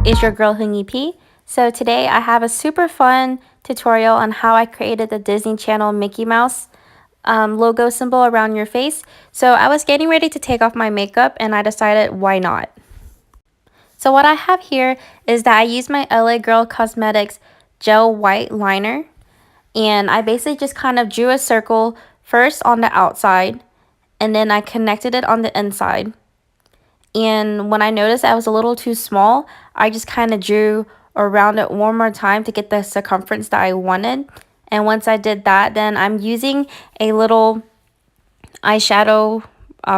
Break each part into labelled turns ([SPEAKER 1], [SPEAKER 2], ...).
[SPEAKER 1] Is your girl Hungy P. So today I have a super fun tutorial on how I created the Disney Channel Mickey Mouse logo symbol around your face. So I was getting ready to take off my makeup and I decided why not. So what I have here is that I used my LA Girl Cosmetics gel white liner, and I basically just kind of drew a circle first on the outside and then I connected it on the inside. And when I noticed I was a little too small, I just kind of drew around it one more time to get the circumference that I wanted. And once I did that, then I'm using a little eyeshadow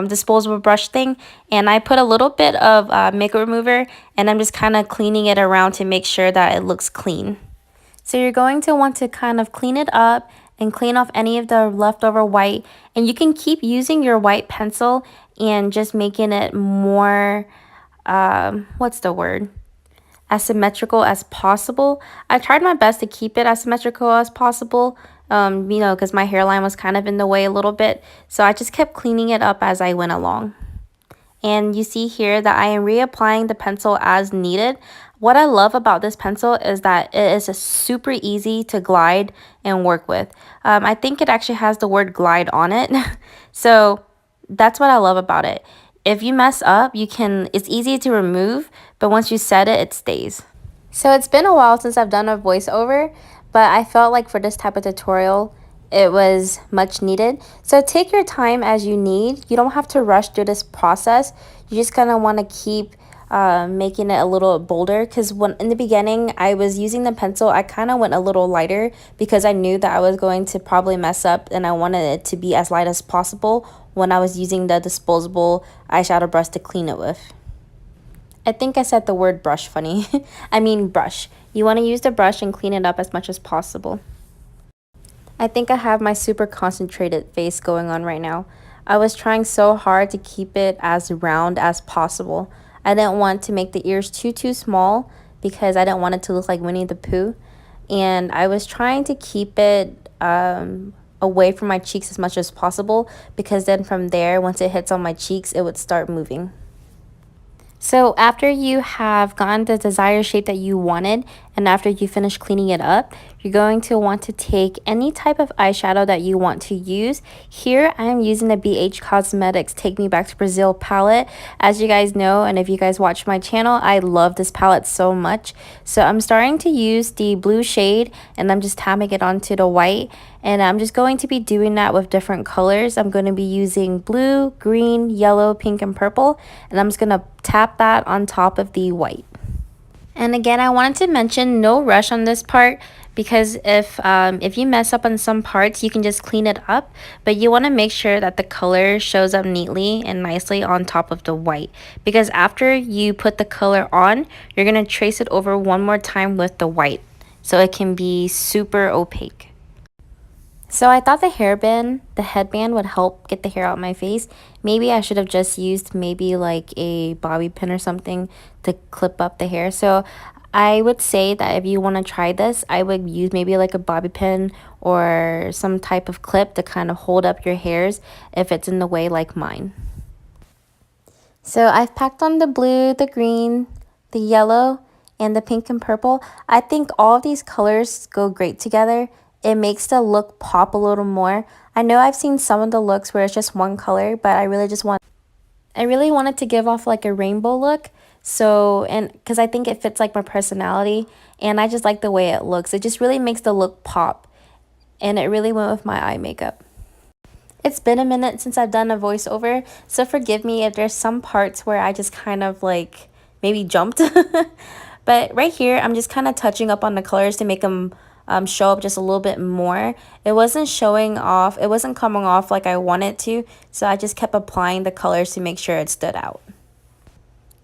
[SPEAKER 1] disposable brush thing, and I put a little bit of makeup remover, and I'm just kind of cleaning it around to make sure that it looks clean. So you're going to want to kind of clean it up and clean off any of the leftover white, and you can keep using your white pencil and just making it more what's the word, as symmetrical as possible. I tried my best to keep it as symmetrical as possible, because my hairline was kind of in the way a little bit, so I just kept cleaning it up as I went along. And you see here that I am reapplying the pencil as needed. What I love about this pencil is that it is super easy to glide and work with. I think it actually has the word glide on it. So that's what I love about it. If you mess up, it's easy to remove, but once you set it, it stays. So it's been a while since I've done a voiceover, but I felt like for this type of tutorial, it was much needed. So take your time as you need. You don't have to rush through this process. You just kind of want to keep making it a little bolder, because when in the beginning I was using the pencil, I kind of went a little lighter because I knew that I was going to probably mess up, and I wanted it to be as light as possible when I was using the disposable eyeshadow brush to clean it with. I think I said the word brush funny. I mean brush. You want to use the brush and clean it up as much as possible. I think I have my super concentrated face going on right now. I was trying so hard to keep it as round as possible. I didn't want to make the ears too small because I didn't want it to look like Winnie the Pooh. And I was trying to keep it away from my cheeks as much as possible, because then from there, once it hits on my cheeks, it would start moving. So after you have gotten the desired shape that you wanted, and after you finish cleaning it up, you're going to want to take any type of eyeshadow that you want to use. Here I am using the BH Cosmetics Take Me Back to Brazil palette. As you guys know, and if you guys watch my channel, I love this palette so much. So I'm starting to use the blue shade, and I'm just tapping it onto the white. And I'm just going to be doing that with different colors. I'm going to be using blue, green, yellow, pink, and purple. And I'm just going to tap that on top of the white. And again, I wanted to mention no rush on this part, because if you mess up on some parts, you can just clean it up. But you want to make sure that the color shows up neatly and nicely on top of the white, because after you put the color on, you're going to trace it over one more time with the white, so it can be super opaque. So I thought the headband would help get the hair out of my face. Maybe I should have just used maybe like a bobby pin or something to clip up the hair. So I would say that if you want to try this, I would use maybe like a bobby pin or some type of clip to kind of hold up your hairs if it's in the way like mine. So I've packed on the blue, the green, the yellow, and the pink and purple. I think all of these colors go great together. It makes the look pop a little more. I know I've seen some of the looks where it's just one color, but I really wanted to give off like a rainbow look. So, and because I think it fits like my personality, and I just like the way it looks. It just really makes the look pop, and it really went with my eye makeup. It's been a minute since I've done a voiceover, so forgive me if there's some parts where I just kind of like maybe jumped. But right here, I'm just kind of touching up on the colors to make them show up just a little bit more. It wasn't showing off, it wasn't coming off like I wanted to, so I just kept applying the colors to make sure it stood out.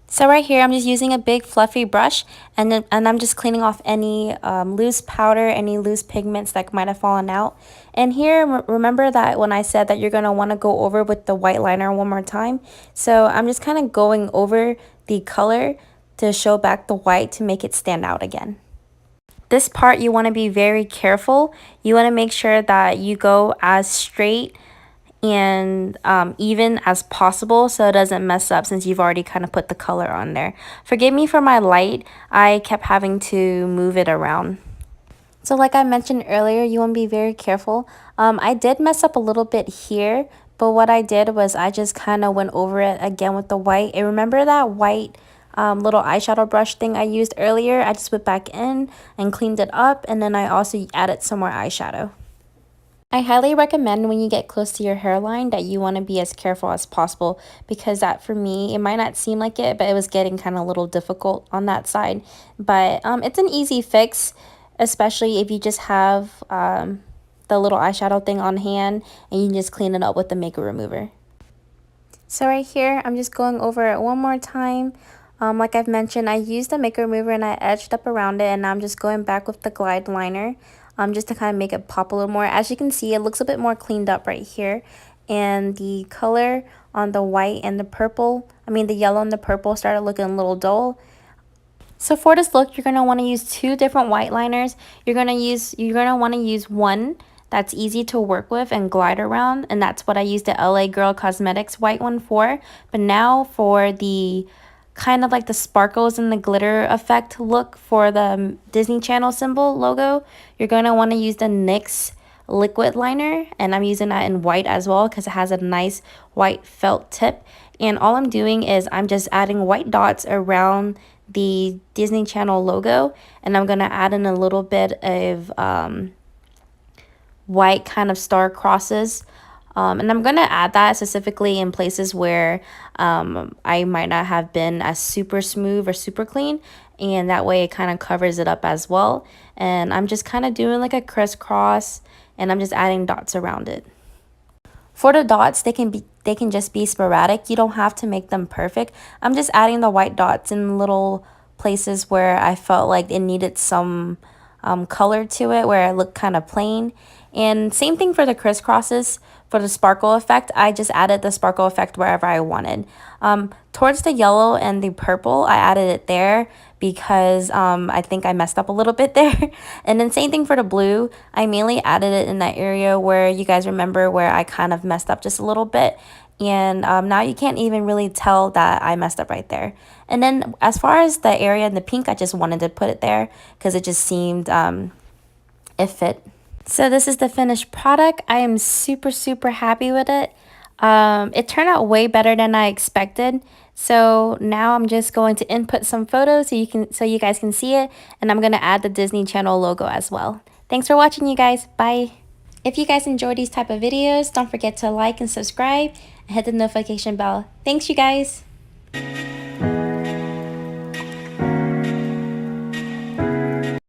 [SPEAKER 1] So right here, I'm just using a big fluffy brush, and I'm just cleaning off any loose powder, any loose pigments that might have fallen out. And here, remember that when I said that you're going to want to go over with the white liner one more time. So I'm just kind of going over the color to show back the white to make it stand out again. This part, you want to be very careful. You want to make sure that you go as straight and even as possible so it doesn't mess up since you've already kind of put the color on there. Forgive me for my light. I kept having to move it around. So like I mentioned earlier, you want to be very careful. I did mess up a little bit here, but what I did was I just kind of went over it again with the white. And remember that white little eyeshadow brush thing I used earlier? I just went back in and cleaned it up, and then I also added some more eyeshadow. I highly recommend when you get close to your hairline that you want to be as careful as possible, because that for me, it might not seem like it, but it was getting kind of a little difficult on that side. But it's an easy fix, especially if you just have the little eyeshadow thing on hand and you can just clean it up with the makeup remover. So right here, I'm just going over it one more time. Like I've mentioned, I used the makeup remover and I edged up around it, and now I'm just going back with the glide liner just to kind of make it pop a little more. As you can see, it looks a bit more cleaned up right here. And the color on the white and the purple, the yellow and the purple started looking a little dull. So for this look, you're going to want to use two different white liners. You're going to want to use one that's easy to work with and glide around, and that's what I used the LA Girl Cosmetics white one for. But now for the kind of like the sparkles and the glitter effect look for the Disney Channel symbol logo, you're going to want to use the NYX liquid liner, and I'm using that in white as well because it has a nice white felt tip. And all I'm doing is I'm just adding white dots around the Disney Channel logo, and I'm going to add in a little bit of white kind of star crosses. And I'm going to add that specifically in places where I might not have been as super smooth or super clean, and that way it kind of covers it up as well. And I'm just kind of doing like a crisscross, and I'm just adding dots around it. For the dots, they can just be sporadic. You don't have to make them perfect. I'm just adding the white dots in little places where I felt like it needed some color to it, where it looked kind of plain. And same thing for the crisscrosses. For the sparkle effect, I just added the sparkle effect wherever I wanted. Towards the yellow and the purple, I added it there because I think I messed up a little bit there. And then same thing for the blue. I mainly added it in that area where you guys remember where I kind of messed up just a little bit. And now you can't even really tell that I messed up right there. And then as far as the area in the pink, I just wanted to put it there because it just seemed it fit. So this is the finished product. I am super happy with it. It turned out way better than I expected. So now I'm just going to input some photos so you guys can see it, and I'm going to add the Disney Channel logo as well. Thanks for watching, you guys. Bye. If you guys enjoy these type of videos, don't forget to like and subscribe and hit the notification bell. Thanks, you guys.